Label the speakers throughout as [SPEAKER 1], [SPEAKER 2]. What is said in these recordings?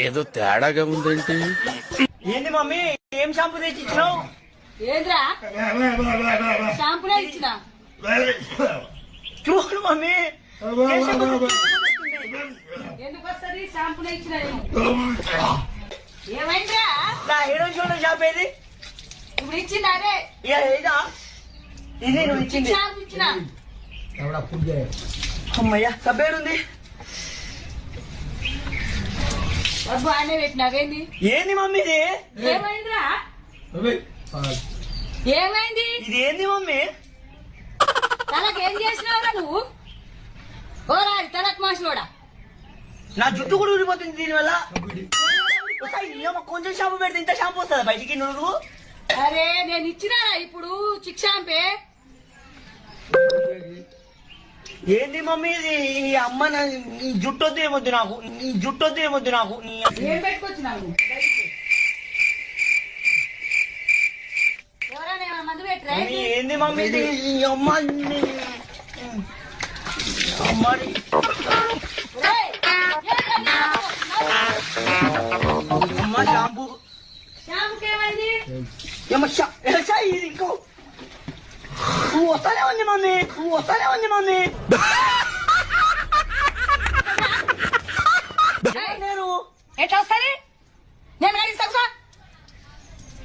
[SPEAKER 1] ఏదో తేడాగా ఉందేంటి?
[SPEAKER 2] ఏంది మమ్మీ ఏం షాంపూ తెచ్చి ఇచ్చినావు?
[SPEAKER 3] ఏంద్రా షాంపూనే ఇచ్చిన
[SPEAKER 2] చూడు మమ్మీ
[SPEAKER 3] ఎందుకు వస్తుంది షాంపూనే ఇచ్చిన ఏమైందిరా
[SPEAKER 2] నా హీరో చూడ షాంపూ ఏది?
[SPEAKER 3] ఇప్పుడు ఇచ్చింది అదే
[SPEAKER 2] ఏదా ఇది నువ్వు ఇచ్చింది?
[SPEAKER 3] షాంపూ ఇచ్చిన
[SPEAKER 2] అమ్మయ్యా సబ్బేడుంది.
[SPEAKER 3] డబ్బు ఆయనే పెట్టినావేంది?
[SPEAKER 2] ఏంది మమ్మీ ఇది?
[SPEAKER 3] ఏమైందిరా ఏమైంది?
[SPEAKER 2] ఇది ఏంది మమ్మీ?
[SPEAKER 3] తలకు ఏం చేసినావురా నువ్వు? ఓ రాజు తలకు మాసినోడా
[SPEAKER 2] నా జుట్టు కూడా ఊడిపోతుంది దీనివల్ల. కొంచెం షాంపూ పెడితే ఇంత షాంపూ వస్తుందా బయటికి? నువ్వు
[SPEAKER 3] అరే నేను ఇచ్చినారా ఇప్పుడు చిక్ షాంపే?
[SPEAKER 2] ఏంది మమ్మీ ఇది? ఈ అమ్మ నీ జుట్టు వద్దు ఏమొద్దు నాకు, నీ జుట్టు వద్దు ఏమొద్దు నాకు.
[SPEAKER 3] ఏం పెట్టుకొచ్చినావు? ఎవరైనా ఏమైనా మందు పెట్టరా?
[SPEAKER 2] మమ్మీ, ఏంది మమ్మీ ఇది? ఈ అమ్మ అమ్మడి
[SPEAKER 3] ఏయ్, ఏంటన్నా?
[SPEAKER 2] అమ్మ షాంపూ
[SPEAKER 3] షాంపూకి ఏమైంది?
[SPEAKER 2] ఏమో ఇది ఇంకో నువ్వు వస్తానే ఉంది మమ్మీ, నువ్వు వస్తానే ఉంది మమ్మీ. నేను
[SPEAKER 3] ఎట్లా వస్తుంది? నేను గడిస్తా కూసా,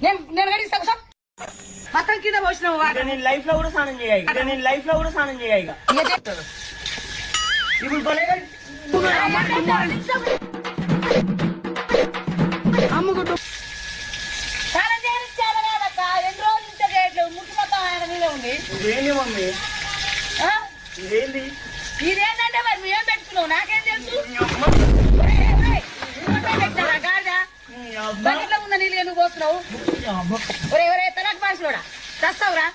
[SPEAKER 3] నేను గడిస్తా కూసా. మొత్తం కింద పోసినావు
[SPEAKER 2] ఇక నేను లైఫ్ లో కూడా స్నానం చేయ, ఇక నేను లైఫ్ లో కూడా స్నానం చేయ. ఇక ఇప్పుడు
[SPEAKER 3] అమ్ముకుంటూ స్నానం చేయించాలి కాదక్క. 2 రోజులు ఇంత చేయట్లేదు, ముట్టు మొత్తం ఆయన మీద ఉంది.
[SPEAKER 2] ఇదేంది మమ్మీ?
[SPEAKER 3] ఆ?
[SPEAKER 2] ఇదేంది?
[SPEAKER 3] ఇదేంటంటే మరి నువ్వేం పెట్టుకున్నావు నాకేం తెలుసు? బకెట్లో ఉన్న నీళ్ళు ఎందుకు పోస్తున్నావు? ఒరే ఒరే తనకు మనిషిలోడా చస్తావురా?